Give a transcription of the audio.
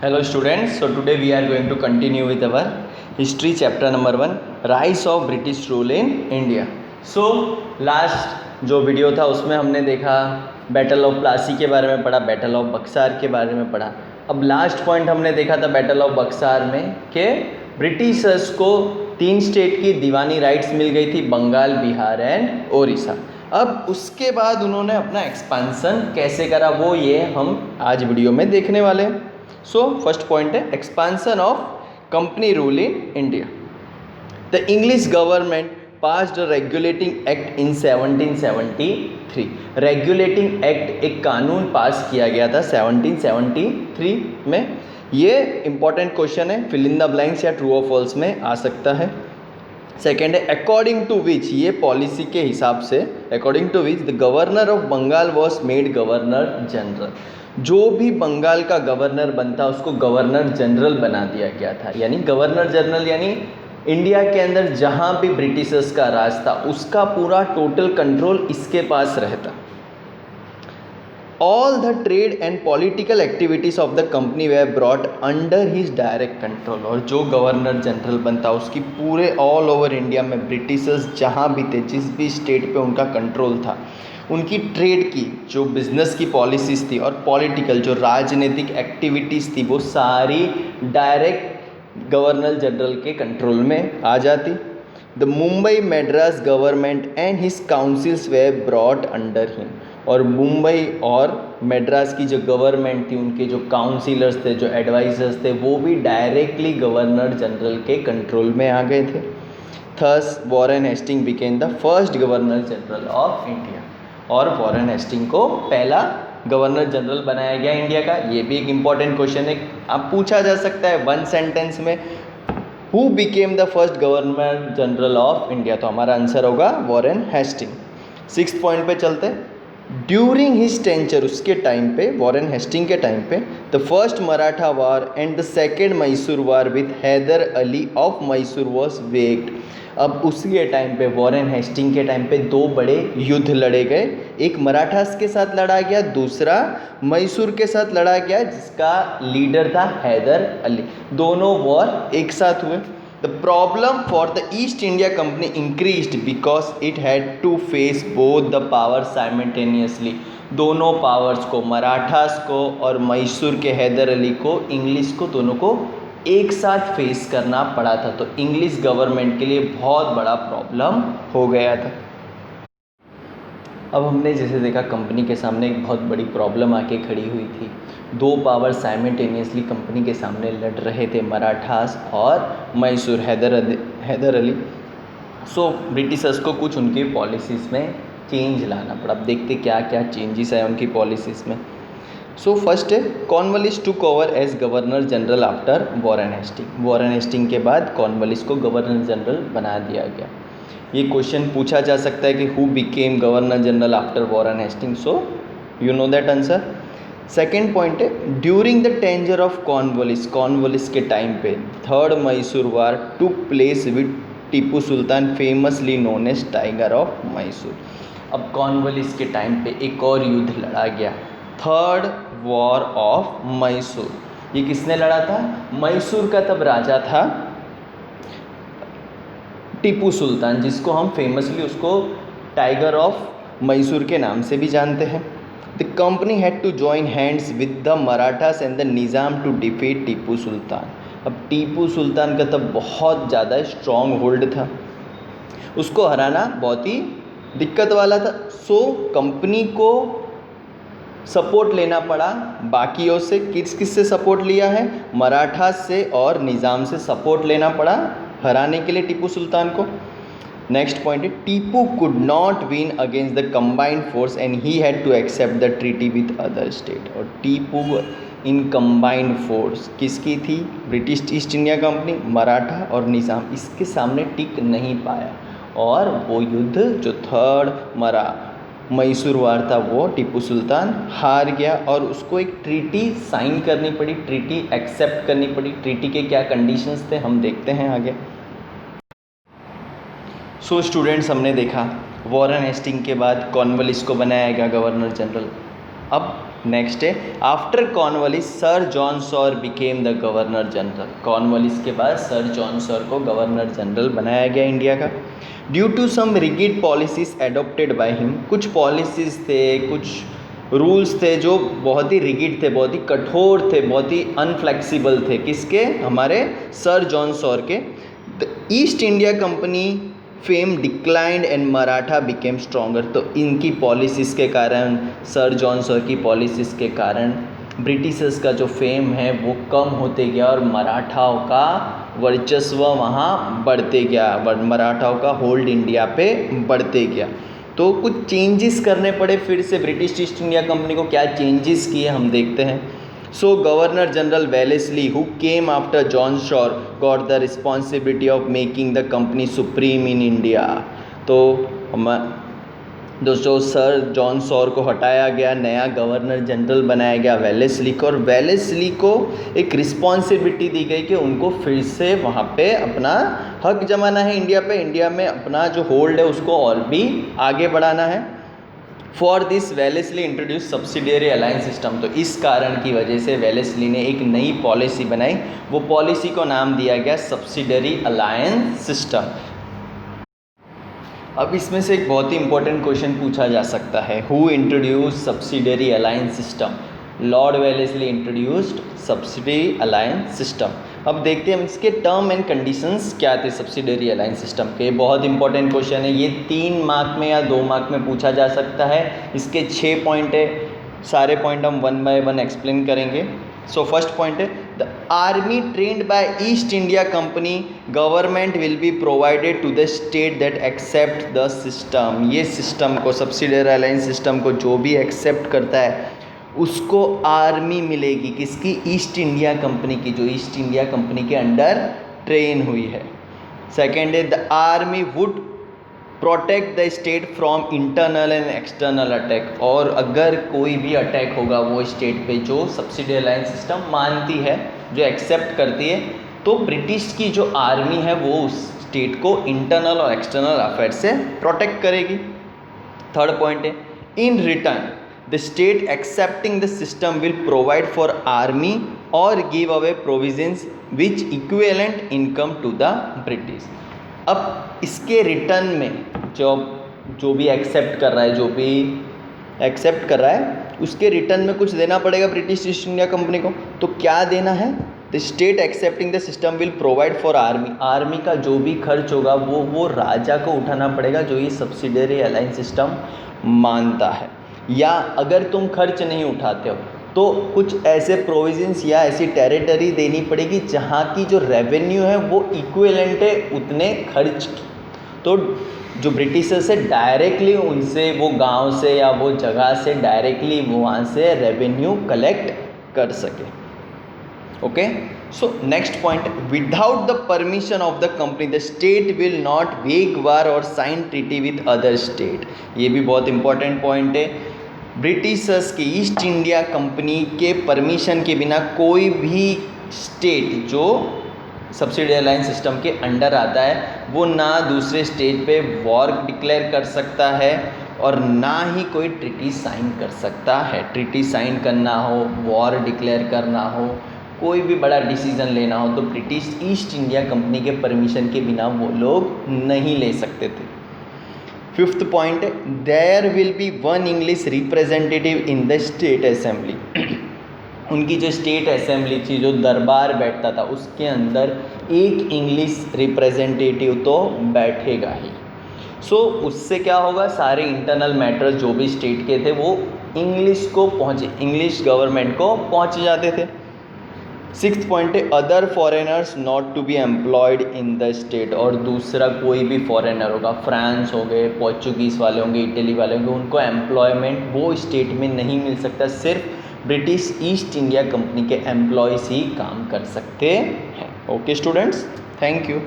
Hello students, so today we are going to continue with our history chapter number 1, rise of British rule in India. So last जो video था उसमें हमने देखा battle of Plassey के बारे में पढ़ा, बैटल ऑफ बक्सार के बारे में पढ़ा. अब लास्ट पॉइंट हमने देखा था बैटल ऑफ बक्सार में कि ब्रिटिशर्स को 3 स्टेट की दीवानी राइट्स मिल गई थी, बंगाल, बिहार एंड ओडिशा. अब उसके बाद उन्होंने अपना एक्सपांसन कैसे करा वो ये हम आज वीडियो में देखने वाले हैं. सो फर्स्ट पॉइंट है expansion of company rule in India. The English government passed a regulating act in 1773. Regulating act एक कानून पास किया गया था 1773 में. ये इंपॉर्टेंट क्वेश्चन है, फिल इन द ब्लैंक्स या ट्रू और फॉल्स में आ सकता है. सेकेंड है अकॉर्डिंग टू विच, ये पॉलिसी के हिसाब से, according to which the governor of Bengal was made governor general. जो भी बंगाल का गवर्नर बनता उसको गवर्नर जनरल बना दिया गया था. यानी गवर्नर जनरल यानी इंडिया के अंदर जहाँ भी ब्रिटिशर्स का राज था उसका पूरा टोटल कंट्रोल इसके पास रहता. All the trade and political activities of the company way brought under his direct control. और जो गवर्नर जनरल बनता उसकी पूरे ऑल ओवर इंडिया में ब्रिटिशर्स जहाँ भी थे, जिस भी स्टेट पे उनका कंट्रोल था, उनकी ट्रेड की जो बिज़नेस की पॉलिसीज़ थी और पॉलिटिकल जो राजनीतिक एक्टिविटीज़ थी वो सारी डायरेक्ट गवर्नर जनरल के कंट्रोल में आ जाती. The Mumbai Madras government and his councils way brought under him. और मुंबई और मद्रास की जो गवर्नमेंट थी, उनके जो काउंसिलर्स थे, जो एडवाइजर्स थे, वो भी डायरेक्टली गवर्नर जनरल के कंट्रोल में आ गए थे. Thus Warren Hasting became the first governor general of India. और वॉरेन हेस्टिंग को पहला गवर्नर जनरल बनाया गया इंडिया का. ये भी एक इम्पॉर्टेंट क्वेश्चन है, आप पूछा जा सकता है 1 सेंटेंस में, who became the first governor general of India. तो हमारा आंसर होगा वॉरेन हेस्टिंग. 6th पॉइंट पे चलते हैं. ड्यूरिंग हिज टेंचर, उसके टाइम पे, वॉरेन हेस्टिंग के टाइम पे, the first Maratha war and the second Mysore war with Hyder Ali of Mysore was waged. अब उसी के टाइम पे, वॉरेन हेस्टिंग के टाइम पे 2 बड़े युद्ध लड़े गए. एक मराठास के साथ लड़ा गया, दूसरा मैसूर के साथ लड़ा गया जिसका लीडर था हैदर अली. दोनों वॉर एक साथ हुए. The problem for the East India Company increased because it had to face both the powers simultaneously. दोनों पावर्स को, मराठास को और मैसूर के हैदर अली को, इंग्लिश को, दोनों को एक साथ फेस करना पड़ा था. तो इंग्लिश गवर्नमेंट के लिए बहुत बड़ा प्रॉब्लम हो गया था. अब हमने जैसे देखा कंपनी के सामने एक बहुत बड़ी प्रॉब्लम आके खड़ी हुई थी. 2 पावर साइमल्टेनियसली कंपनी के सामने लड़ रहे थे, मराठास और मैसूर, हैदर अली. सो ब्रिटिशर्स को कुछ उनकी पॉलिसीज़ में चेंज लाना पड़ा. अब देखते क्या क्या चेंजेस आए उनकी पॉलिसीज़ में. सो फर्स्ट है Cornwallis took over as governor general after Warren Hasting. Warren Hasting के बाद कॉर्नवालिस को गवर्नर जनरल बना दिया गया. ये क्वेश्चन पूछा जा सकता है कि who became governor general after Warren Hastings. So you know that answer. Second point है during the tenure of Cornwallis. Cornwallis के टाइम पे third Mysore war took place with Tipu Sultan, famously known as tiger of Mysore. अब Cornwallis के time पे एक और युद्ध लड़ा गया, थर्ड वॉर ऑफ मैसूर. ये किसने लड़ा था? मैसूर का तब राजा था टीपू सुल्तान, जिसको हम फेमसली उसको टाइगर ऑफ मैसूर के नाम से भी जानते हैं. The company had to join hands with the Marathas and the Nizam to defeat Tipu Sultan. अब टीपू सुल्तान का तब बहुत ज़्यादा स्ट्रॉन्ग होल्ड था, उसको हराना बहुत ही दिक्कत वाला था. सो कंपनी को सपोर्ट लेना पड़ा बाकियों से. किस किस से सपोर्ट लिया है? मराठास से और निज़ाम से सपोर्ट लेना पड़ा हराने के लिए टीपू सुल्तान को. नेक्स्ट पॉइंट है Tipu could not win against the combined force and he had to accept the treaty with other state. और टीपू इन कंबाइंड फोर्स किसकी थी? British East India company, Maratha और निज़ाम, इसके सामने टिक नहीं पाया. और वो युद्ध जो थर्ड मैसूर वार था वो टीपू सुल्तान हार गया और उसको एक ट्रीटी साइन करनी पड़ी, ट्रीटी एक्सेप्ट करनी पड़ी. ट्रीटी के क्या कंडीशंस थे हम देखते हैं आगे. सो स्टूडेंट्स, हमने देखा वॉरेन हेस्टिंग के बाद कॉर्नवालिस को बनाया गया गवर्नर जनरल. अब नेक्स्ट है after Cornwallis sir John Shore became the governor general. Cornwallis के बाद सर जॉन सॉर को गवर्नर जनरल बनाया गया इंडिया का। Due to some rigid policies adopted by him, कुछ पॉलिसीज थे, कुछ रूल्स थे जो बहुत ही रिगिड थे, बहुत ही कठोर थे, बहुत ही अनफ्लेक्सिबल थे। किसके? हमारे सर जॉन सॉर के। The east India company fame declined and Maratha became stronger. तो इनकी पॉलिसीज़ के कारण, सर जॉन सॉर की पॉलिसीज़ के कारण ब्रिटिशर्स का जो फेम है वो कम होते गया और मराठाओं का वर्चस्व वहाँ बढ़ते गया, मराठाओं का होल्ड इंडिया पे बढ़ते गया। तो कुछ चेंजेस करने पड़े फिर से ब्रिटिश ईस्ट इंडिया कंपनी को। क्या चेंजेस किए हम देखते हैं। So Governor General Wellesley, who came after John Shore, got the responsibility of making the company supreme in India. तो दोस्तों सर जॉन सॉर को हटाया गया, नया गवर्नर जनरल बनाया गया वेलेस्ली को, और वेलेस्ली को एक रिस्पॉन्सिबिलिटी दी गई कि उनको फिर से वहाँ पे अपना हक जमाना है इंडिया पे, इंडिया में अपना जो होल्ड है उसको और भी आगे बढ़ाना है। For this Wellesley introduce subsidiary alliance system. तो इस कारण की वजह से वेलेस्ली ने एक नई पॉलिसी बनाई, वो पॉलिसी को नाम दिया गया सब्सिडियरी अलायंस सिस्टम। अब इसमें से एक बहुत ही इंपॉर्टेंट क्वेश्चन पूछा जा सकता है, who introduce subsidiary alliance system? Lord Wellesley introduced subsidiary alliance system. अब देखते हैं हम इसके टर्म एंड कंडीशंस क्या थे सब्सिडियरी अलायंस सिस्टम के। बहुत इंपॉर्टेंट क्वेश्चन है ये, 3 मार्क में या 2 मार्क में पूछा जा सकता है। इसके 6 पॉइंट है, सारे पॉइंट हम 1 बाय 1 एक्सप्लेन करेंगे। सो फर्स्ट पॉइंट है, the army trained by East India company government will be provided to the state that accept the system. ये सिस्टम को, सब्सिडियरी अलायंस सिस्टम को जो भी एक्सेप्ट करता है उसको आर्मी मिलेगी। किसकी? ईस्ट इंडिया कंपनी की, जो ईस्ट इंडिया कंपनी के अंडर ट्रेन हुई है। सेकेंड है, the army would protect the state from internal and external attack. और अगर कोई भी अटैक होगा वो स्टेट पे जो सब्सिडियरी अलायंस सिस्टम मानती है, जो एक्सेप्ट करती है, तो ब्रिटिश की जो आर्मी है वो उस स्टेट को इंटरनल और एक्सटर्नल अफेयर से प्रोटेक्ट करेगी। थर्ड पॉइंट है, in return the state accepting the system will provide for army or give away provisions which equivalent income to the British। अब इसके रिटर्न में जो भी एक्सेप्ट कर रहा है, जो भी एक्सेप्ट कर रहा है उसके रिटर्न में कुछ देना पड़ेगा ब्रिटिश ईस्ट इंडिया कंपनी को। तो क्या देना है? The state accepting the system will provide for army. Army का जो भी खर्च होगा वो राजा को उठाना पड़ेगा जो ये सब्सिडियरी अलायंस सिस्टम मानता है। या अगर तुम खर्च नहीं उठाते हो तो कुछ ऐसे प्रोविजंस या ऐसी टेरिटरी देनी पड़ेगी जहाँ की जो रेवेन्यू है वो इक्विवेलेंट है उतने खर्च की। तो जो ब्रिटिशर्स है डायरेक्टली उनसे, वो गांव से या वो जगह से डायरेक्टली वो वहाँ से रेवेन्यू कलेक्ट कर सके। Okay, so next point, without the permission of the company the state will not wage war और sign treaty with other state. ये भी बहुत इंपॉर्टेंट पॉइंट है। ब्रिटिशर्स की ईस्ट इंडिया कंपनी के परमिशन के बिना कोई भी स्टेट जो सब्सिडियरी अलायंस सिस्टम के अंडर आता है वो ना दूसरे स्टेट पे वॉर डिक्लेयर कर सकता है और ना ही कोई ट्रीटी साइन कर सकता है। ट्रीटी साइन करना हो, वॉर डिक्लेयर करना हो, कोई भी बड़ा डिसीजन लेना हो तो ब्रिटिश ईस्ट इंडिया कंपनी के परमिशन के बिना वो लोग नहीं ले सकते थे। Fifth point, there will be one English representative in the state assembly. उनकी जो स्टेट असेंबली थी, जो दरबार बैठता था, उसके अंदर एक इंग्लिश रिप्रेजेंटेटिव तो बैठेगा ही। सो उससे क्या होगा, सारे इंटरनल मैटर्स जो भी स्टेट के थे वो इंग्लिश को पहुँचे, इंग्लिश गवर्नमेंट को पहुँच जाते थे। सिक्स्थ पॉइंट है, other foreigners not to be employed in the state. और दूसरा कोई भी फॉरेनर होगा, फ्रांस हो गए, पोर्चुगीज़ वाले होंगे, इटली वाले होंगे, उनको एम्प्लॉयमेंट वो स्टेट में नहीं मिल सकता। सिर्फ ब्रिटिश ईस्ट इंडिया कंपनी के एम्प्लॉयज़ ही काम कर सकते हैं। Okay students, thank you.